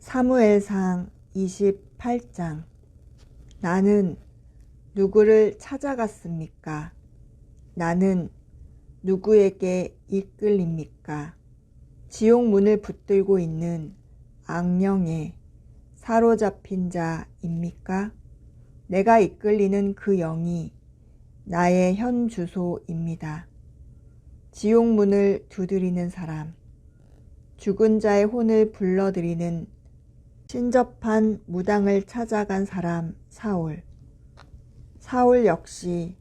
사무엘상 28장. 나는 누구를 찾아갔습니까? 나는 누구에게 이끌립니까? 지옥 문을 붙들고 있는 악령에 사로잡힌 자입니까? 내가 이끌리는 그 영이 나의 현 주소입니다. 지옥 문을 두드리는 사람, 죽은 자의 혼을 불러들이는 신접한 무당을 찾아간 사람 사울. 사울 역시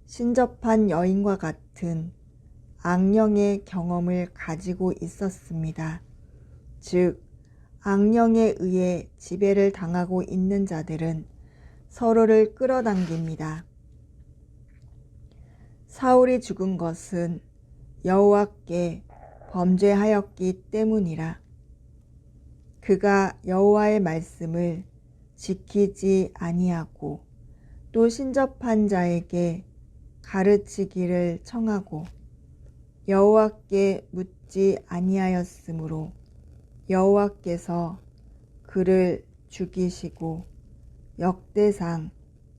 신접한 여인과 같은 악령의 경험을 가지고 있었습니다. 즉, 악령에 의해 지배를 당하고 있는 자들은 서로를 끌어당깁니다. 사울이 죽은 것은 여호와께 범죄하였기 때문이라. 그가 여호와의 말씀을 지키지 아니하고 또 신접한 자에게 가르치기를 청하고 여호와께 묻지 아니하였으므로 여호와께서 그를 죽이시고 역대상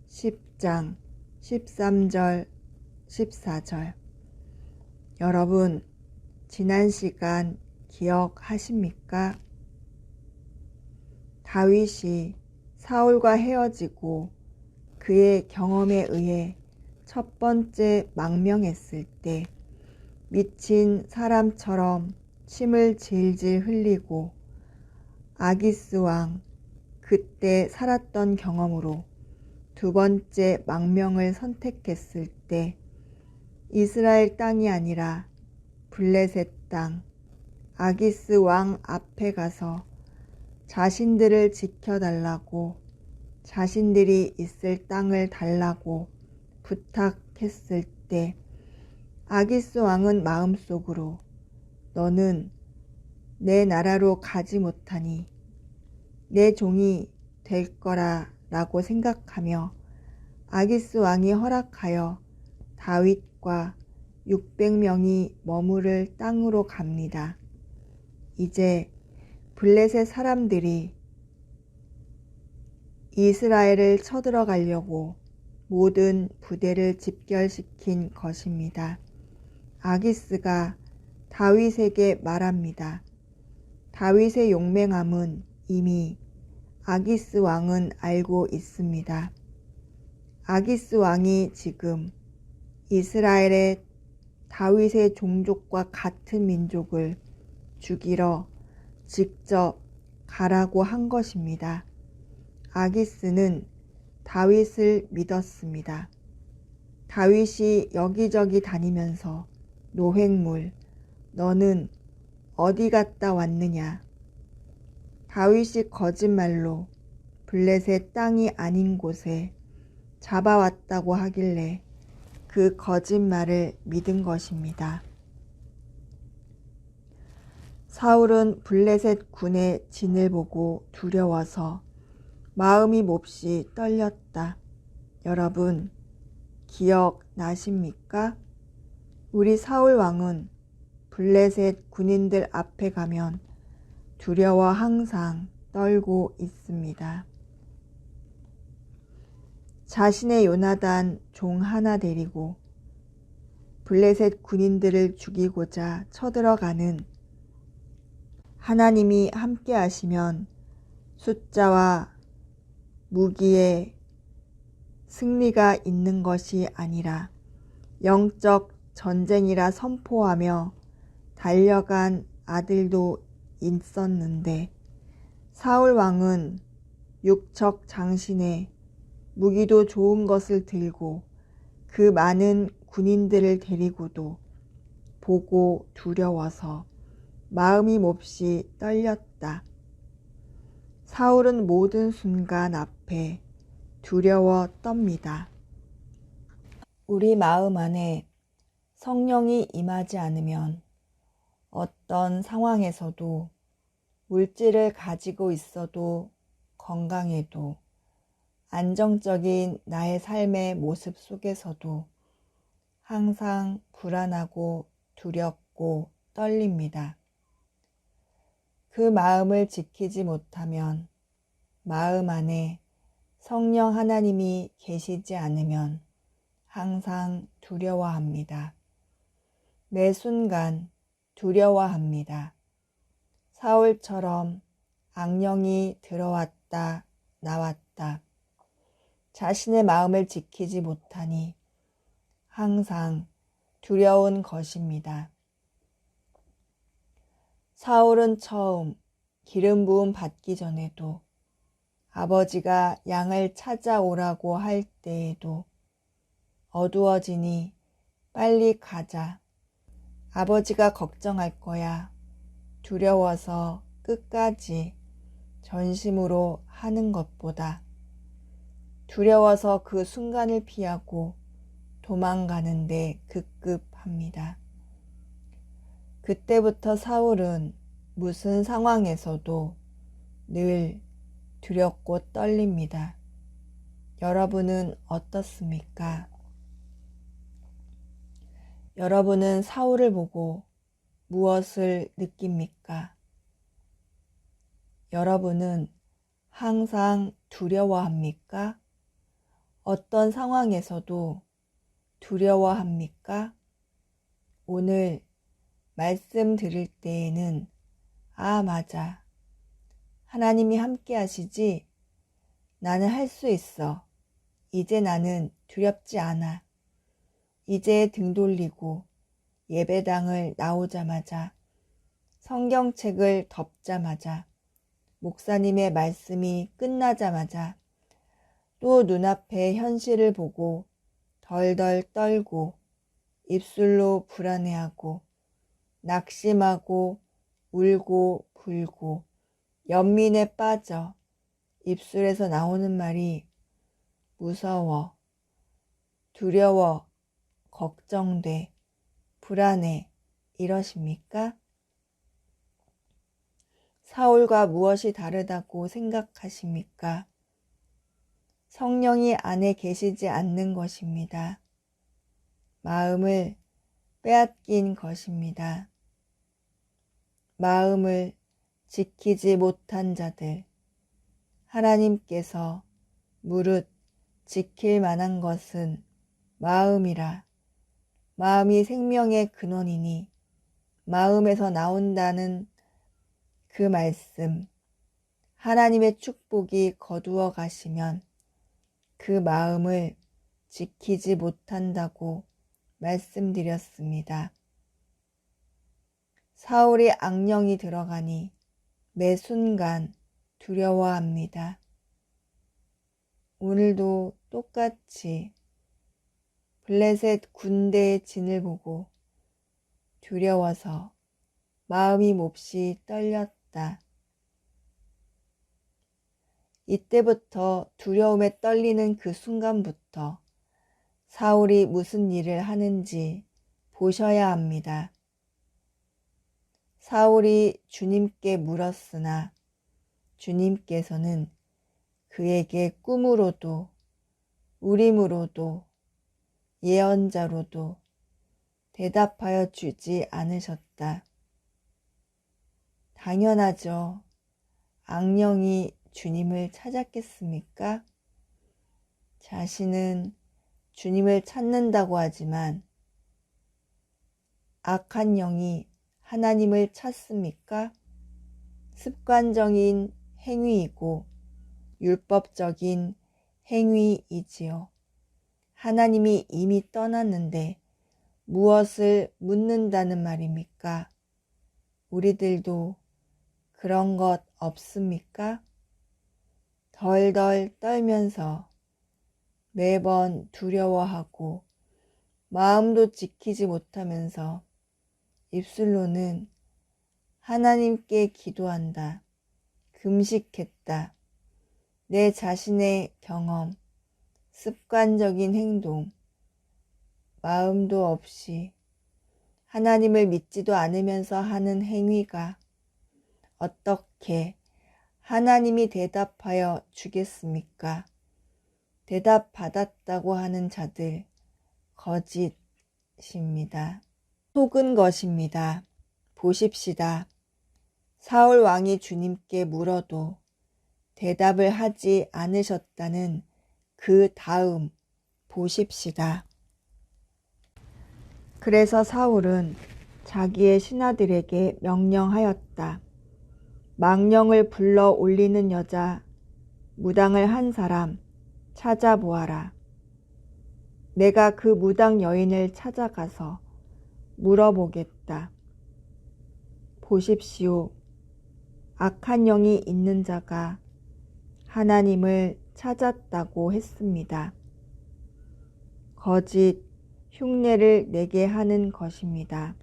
10장 13절 14절. 여러분, 지난 시간 기억하십니까? 다윗이 사울과 헤어지고 그의 경험에 의해 첫 번째 망명했을 때 미친 사람처럼 침을 질질 흘리고 아기스 왕, 그때 살았던 경험으로 두 번째 망명을 선택했을 때 이스라엘 땅이 아니라 블레셋 땅, 아기스 왕 앞에 가서 자신들을 지켜달라고, 자신들이 있을 땅을 달라고 부탁했을 때 아기스 왕은 마음속으로 너는 내 나라로 가지 못하니 내 종이 될 거라 라고 생각하며 아기스 왕이 허락하여 다윗과 600명이 머무를 땅으로 갑니다. 이제 블레셋 사람들이 이스라엘을 쳐들어가려고 모든 부대를 집결시킨 것입니다. 아기스가 다윗에게 말합니다. 다윗의 용맹함은 이미 아기스 왕은 알고 있습니다. 아기스 왕이 지금 이스라엘의 다윗의 종족과 같은 민족을 죽이러 직접 가라고 한 것입니다. 아기스는 다윗을 믿었습니다. 다윗이 여기저기 다니면서 노획물, 너는 어디 갔다 왔느냐? 다윗이 거짓말로 블레셋 땅이 아닌 곳에 잡아왔다고 하길래 그 거짓말을 믿은 것입니다. 사울은 블레셋 군의 진을 보고 두려워서 마음이 몹시 떨렸다. 여러분, 기억나십니까? 우리 사울 왕은 블레셋 군인들 앞에 가면 두려워 항상 떨고 있습니다. 자신의 요나단 종 하나 데리고 블레셋 군인들을 죽이고자 쳐들어가는 하나님이 함께 하시면 숫자와 무기에 승리가 있는 것이 아니라 영적 전쟁이라 선포하며 달려간 아들도 있었는데 사울 왕은 육척 장신에 무기도 좋은 것을 들고 그 많은 군인들을 데리고도 보고 두려워서 마음이 몹시 떨렸다. 사울은 모든 순간 앞에 두려워 떱니다. 우리 마음 안에 성령이 임하지 않으면 어떤 상황에서도 물질을 가지고 있어도 건강해도 안정적인 나의 삶의 모습 속에서도 항상 불안하고 두렵고 떨립니다. 그 마음을 지키지 못하면, 마음 안에 성령 하나님이 계시지 않으면 항상 두려워합니다. 매 순간 두려워합니다. 사울처럼 악령이 들어왔다 나왔다. 자신의 마음을 지키지 못하니 항상 두려운 것입니다. 사울은 처음 기름 부음 받기 전에도 아버지가 양을 찾아오라고 할 때에도 어두워지니 빨리 가자. 아버지가 걱정할 거야. 두려워서 끝까지 전심으로 하는 것보다 두려워서 그 순간을 피하고 도망가는데 급급합니다. 그때부터 사울은 무슨 상황에서도 늘 두렵고 떨립니다. 여러분은 어떻습니까? 여러분은 사울을 보고 무엇을 느낍니까? 여러분은 항상 두려워합니까? 어떤 상황에서도 두려워합니까? 오늘 말씀 드릴 때에는 맞아. 하나님이 함께 하시지? 나는 할 수 있어. 이제 나는 두렵지 않아. 이제 등 돌리고 예배당을 나오자마자 성경책을 덮자마자 목사님의 말씀이 끝나자마자 또 눈앞의 현실을 보고 덜덜 떨고 입술로 불안해하고 낙심하고 울고 불고 연민에 빠져 입술에서 나오는 말이 무서워, 두려워, 걱정돼, 불안해 이러십니까? 사울과 무엇이 다르다고 생각하십니까? 성령이 안에 계시지 않는 것입니다. 마음을 빼앗긴 것입니다. 마음을 지키지 못한 자들, 하나님께서 무릇 지킬 만한 것은 마음이라. 마음이 생명의 근원이니 마음에서 나온다는 그 말씀, 하나님의 축복이 거두어 가시면 그 마음을 지키지 못한다고 말씀드렸습니다. 사울이 악령이 들어가니 매 순간 두려워합니다. 오늘도 똑같이 블레셋 군대의 진을 보고 두려워서 마음이 몹시 떨렸다. 이때부터 두려움에 떨리는 그 순간부터 사울이 무슨 일을 하는지 보셔야 합니다. 사울이 주님께 물었으나 주님께서는 그에게 꿈으로도 우림으로도 예언자로도 대답하여 주지 않으셨다. 당연하죠. 악령이 주님을 찾았겠습니까? 자신은 주님을 찾는다고 하지만 악한 영이 하나님을 찾습니까? 습관적인 행위이고 율법적인 행위이지요. 하나님이 이미 떠났는데 무엇을 묻는다는 말입니까? 우리들도 그런 것 없습니까? 덜덜 떨면서 매번 두려워하고 마음도 지키지 못하면서 입술로는 하나님께 기도한다, 금식했다, 내 자신의 경험, 습관적인 행동, 마음도 없이 하나님을 믿지도 않으면서 하는 행위가 어떻게 하나님이 대답하여 주겠습니까? 대답 받았다고 하는 자들 거짓입니다. 속은 것입니다. 보십시다. 사울 왕이 주님께 물어도 대답을 하지 않으셨다는 그 다음 보십시다. 그래서 사울은 자기의 신하들에게 명령하였다. 망령을 불러 올리는 여자, 무당을 한 사람 찾아보아라. 내가 그 무당 여인을 찾아가서 물어보겠다. 보십시오. 악한 영이 있는 자가 하나님을 찾았다고 했습니다. 거짓 흉내를 내게 하는 것입니다.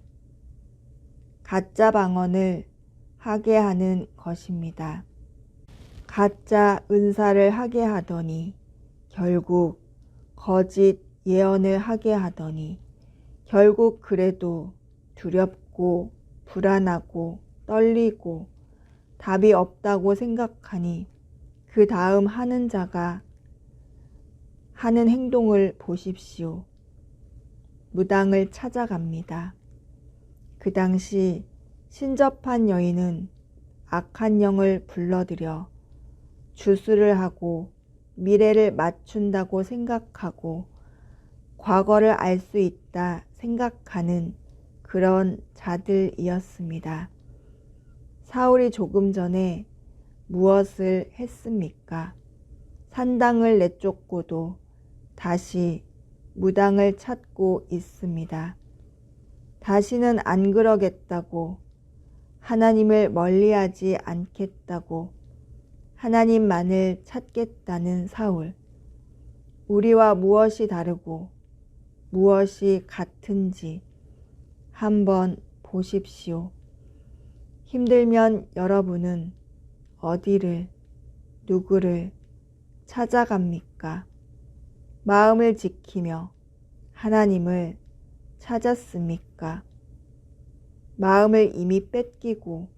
가짜 방언을 하게 하는 것입니다. 가짜 은사를 하게 하더니 결국 거짓 예언을 하게 하더니 결국 그래도 두렵고 불안하고 떨리고 답이 없다고 생각하니 그 다음 하는 자가 하는 행동을 보십시오. 무당을 찾아갑니다. 그 당시 신접한 여인은 악한 영을 불러들여 주술을 하고 미래를 맞춘다고 생각하고 과거를 알 수 있다 생각하는 그런 자들이었습니다. 사울이 조금 전에 무엇을 했습니까? 산당을 내쫓고도 다시 무당을 찾고 있습니다. 다시는 안 그러겠다고, 하나님을 멀리하지 않겠다고, 하나님만을 찾겠다는 사울. 우리와 무엇이 다르고 무엇이 같은지 한번 보십시오. 힘들면 여러분은 어디를, 누구를 찾아갑니까? 마음을 지키며 하나님을 찾았습니까? 마음을 이미 뺏기고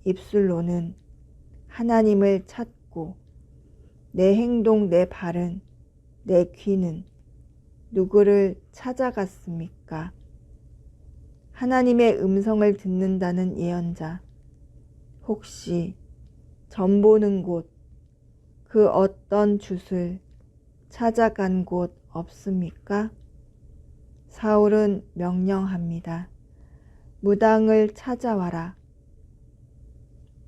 입술로는 하나님을 찾고 내 행동, 내 발은, 내 귀는 누구를 찾아갔습니까? 하나님의 음성을 듣는다는 예언자, 혹시 전 보는 곳, 그 어떤 주 찾아간 곳 없습니까? 사울은 명령합니다. 무당을 찾아와라.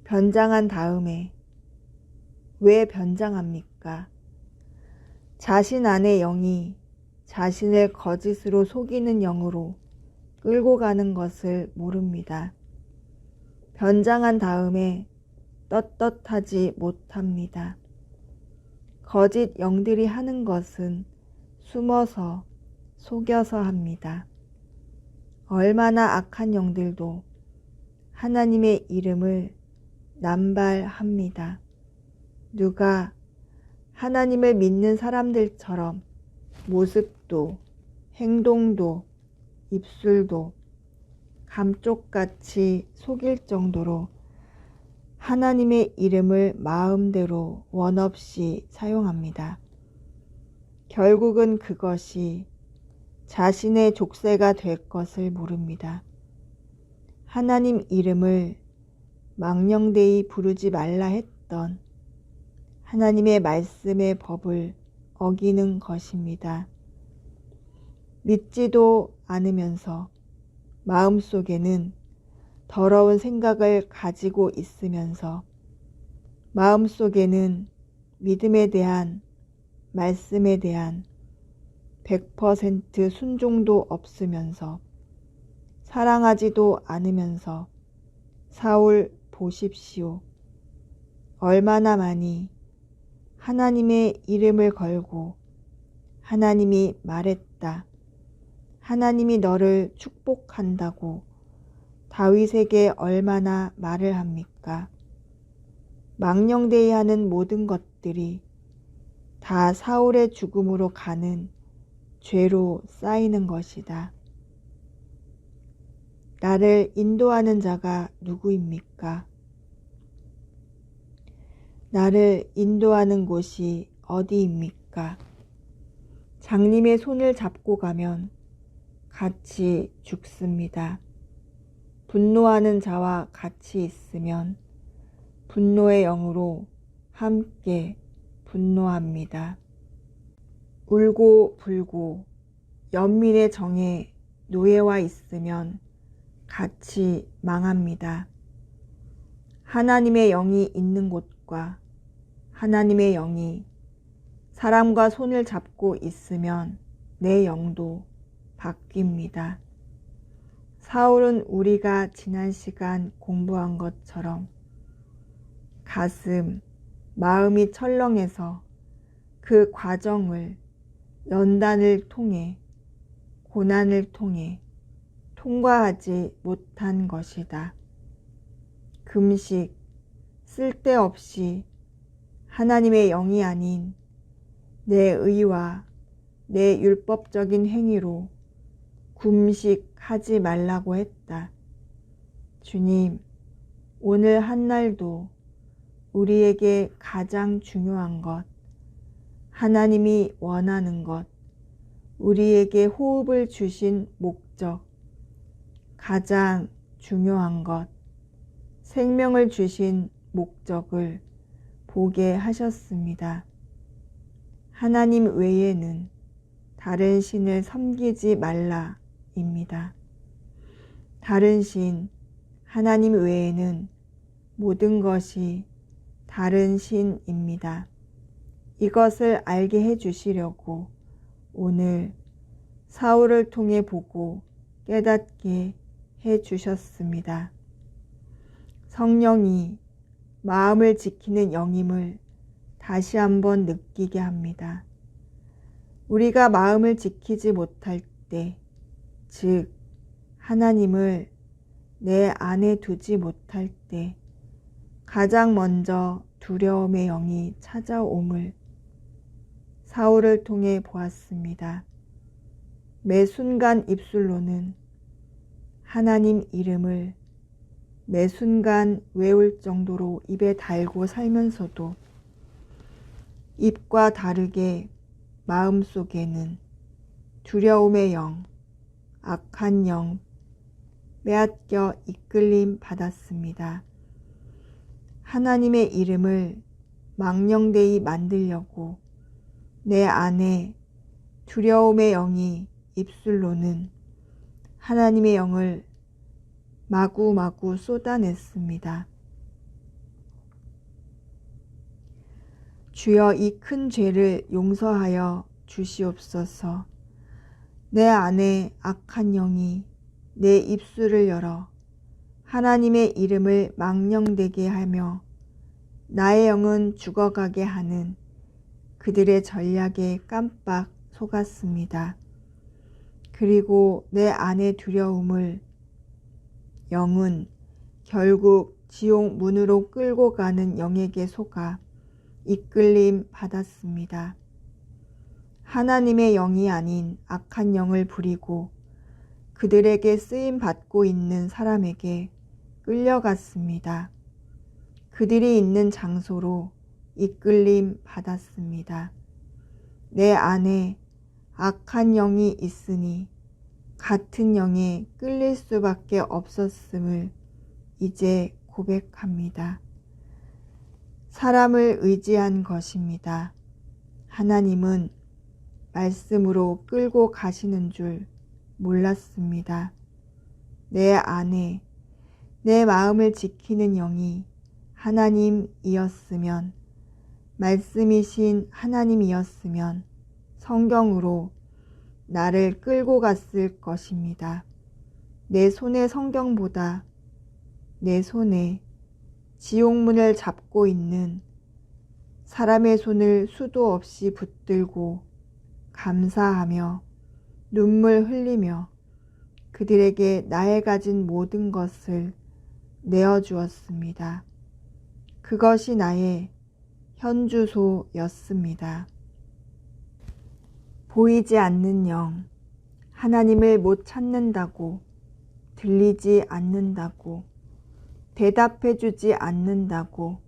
변장한 다음에 왜 변장합니까? 자신 안의 영이 자신을 거짓으로 속이는 영으로 끌고 가는 것을 모릅니다. 변장한 다음에 떳떳하지 못합니다. 거짓 영들이 하는 것은 숨어서 속여서 합니다. 얼마나 악한 영들도 하나님의 이름을 남발합니다. 누가 하나님을 믿는 사람들처럼 모습도 행동도 입술도 감쪽같이 속일 정도로 하나님의 이름을 마음대로 원없이 사용합니다. 결국은 그것이 자신의 족쇄가 될 것을 모릅니다. 하나님 이름을 망령되이 부르지 말라 했던 하나님의 말씀의 법을 어기는 것입니다. 믿지도 않으면서 마음속에는 더러운 생각을 가지고 있으면서 마음속에는 믿음에 대한, 말씀에 대한 100% 순종도 없으면서 사랑하지도 않으면서 사울 보십시오. 얼마나 많이 하나님의 이름을 걸고 하나님이 말했다. 하나님이 너를 축복한다고 다윗에게 얼마나 말을 합니까? 망령되이 하는 모든 것들이 다 사울의 죽음으로 가는 죄로 쌓이는 것이다. 나를 인도하는 자가 누구입니까? 나를 인도하는 곳이 어디입니까? 장님의 손을 잡고 가면 같이 죽습니다. 분노하는 자와 같이 있으면 분노의 영으로 함께 분노합니다. 울고 불고 연민의 정에 노예와 있으면 같이 망합니다. 하나님의 영이 있는 곳과 하나님의 영이 사람과 손을 잡고 있으면 내 영도 바뀝니다. 사울은 우리가 지난 시간 공부한 것처럼 가슴, 마음이 철렁해서 그 과정을 연단을 통해 고난을 통해 통과하지 못한 것이다. 금식, 쓸데없이 하나님의 영이 아닌 내 의와 내 율법적인 행위로 금식하지 말라고 했다. 주님, 오늘 한날도 우리에게 가장 중요한 것, 하나님이 원하는 것, 우리에게 호흡을 주신 목적, 가장 중요한 것, 생명을 주신 목적을 보게 하셨습니다. 하나님 외에는 다른 신을 섬기지 말라입니다. 다른 신, 하나님 외에는 모든 것이 다른 신입니다. 이것을 알게 해주시려고 오늘 사울을 통해 보고 깨닫게 해주셨습니다. 성령이 마음을 지키는 영임을 다시 한번 느끼게 합니다. 우리가 마음을 지키지 못할 때, 즉 하나님을 내 안에 두지 못할 때 가장 먼저 두려움의 영이 찾아옴을 사울을 통해 보았습니다. 매 순간 입술로는 하나님 이름을 매 순간 외울 정도로 입에 달고 살면서도 입과 다르게 마음속에는 두려움의 영, 악한 영, 빼앗겨 이끌림 받았습니다. 하나님의 이름을 망령되이 만들려고 내 안에 두려움의 영이 입술로는 하나님의 영을 마구마구 쏟아냈습니다. 주여, 이 큰 죄를 용서하여 주시옵소서. 내 안에 악한 영이 내 입술을 열어 하나님의 이름을 망령되게 하며 나의 영은 죽어가게 하는 그들의 전략에 깜빡 속았습니다. 그리고 내 안의 두려움을 영은 결국 지옥 문으로 끌고 가는 영에게 속아 이끌림 받았습니다. 하나님의 영이 아닌 악한 영을 부리고 그들에게 쓰임 받고 있는 사람에게 끌려갔습니다. 그들이 있는 장소로 이끌림 받았습니다. 내 안에 악한 영이 있으니 같은 영에 끌릴 수밖에 없었음을 이제 고백합니다. 사람을 의지한 것입니다. 하나님은 말씀으로 끌고 가시는 줄 몰랐습니다. 내 안에 내 마음을 지키는 영이 하나님이었으면, 말씀이신 하나님이었으면 성경으로 나를 끌고 갔을 것입니다. 내 손에 성경보다 내 손에 지옥문을 잡고 있는 사람의 손을 수도 없이 붙들고 감사하며 눈물 흘리며 그들에게 나의 가진 모든 것을 내어주었습니다. 그것이 나의 현주소였습니다. 보이지 않는 영, 하나님을 못 찾는다고, 들리지 않는다고, 대답해주지 않는다고,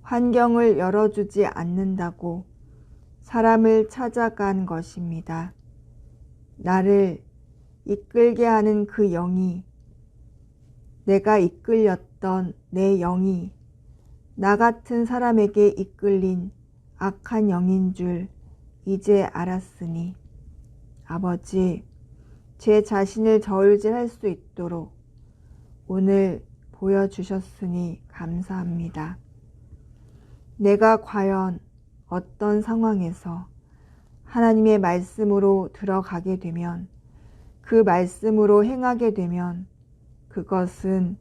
환경을 열어주지 않는다고 사람을 찾아간 것입니다. 나를 이끌게 하는 그 영이 내가 이끌렸던 내 영이 나 같은 사람에게 이끌린 악한 영인 줄 이제 알았으니 아버지, 제 자신을 저울질할 수 있도록 오늘 보여주셨으니 감사합니다. 내가 과연 어떤 상황에서 하나님의 말씀으로 들어가게 되면, 그 말씀으로 행하게 되면 그것은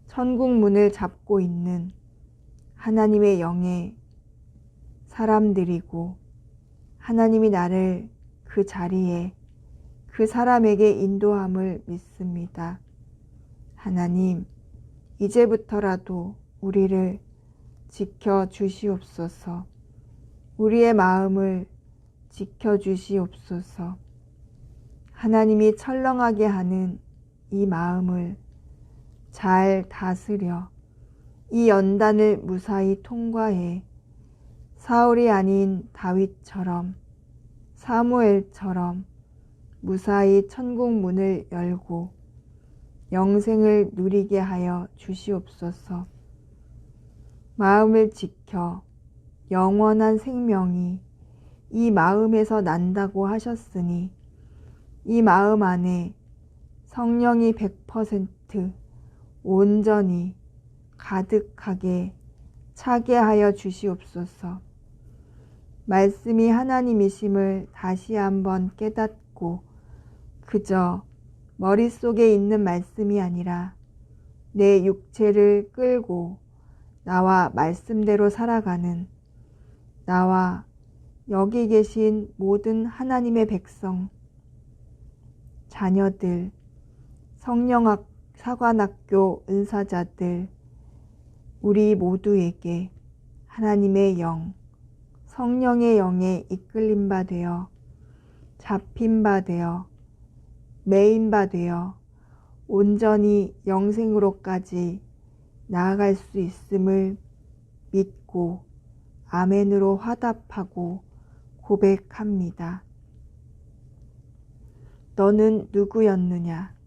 천국 문을 잡고 있는 하나님의 영의 사람들이고, 하나님이 나를 그 자리에 그 사람에게 인도함을 믿습니다. 하나님, 이제부터라도 우리를 지켜주시옵소서. 우리의 마음을 지켜주시옵소서. 하나님이 철렁하게 하는 이 마음을 잘 다스려 이 연단을 무사히 통과해 사울이 아닌 다윗처럼, 사무엘처럼 무사히 천국 문을 열고 영생을 누리게 하여 주시옵소서. 마음을 지켜 영원한 생명이 이 마음에서 난다고 하셨으니 이 마음 안에 성령이 100% 온전히 가득하게 차게 하여 주시옵소서. 말씀이 하나님이심을 다시 한번 깨닫고 그저 머릿속에 있는 말씀이 아니라 내 육체를 끌고 나와 말씀대로 살아가는, 나와 여기 계신 모든 하나님의 백성, 자녀들, 성령학 사관학교 은사자들, 우리 모두에게 하나님의 영, 성령의 영에 이끌림 바 되어, 잡힌 바 되어, 매인 바 되어 온전히 영생으로까지 나아갈 수 있음을 믿고 아멘으로 화답하고 고백합니다. 너는 누구였느냐?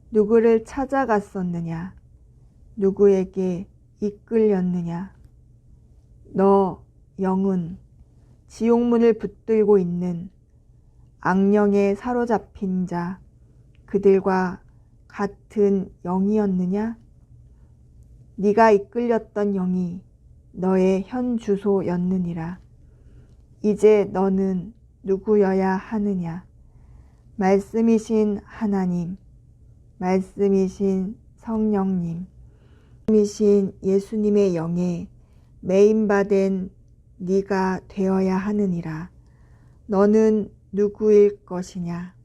누구를 찾아갔었느냐? 누구에게 이끌렸느냐? 너 영은 지옥문을 붙들고 있는 악령에 사로잡힌 자, 그들과 같은 영이었느냐? 네가 이끌렸던 영이 너의 현 주소였느니라. 이제 너는 누구여야 하느냐? 말씀이신 하나님, 말씀이신 성령님, 말씀이신 예수님의 영에 매인받은 네가 되어야 하느니라. 너는 누구일 것이냐?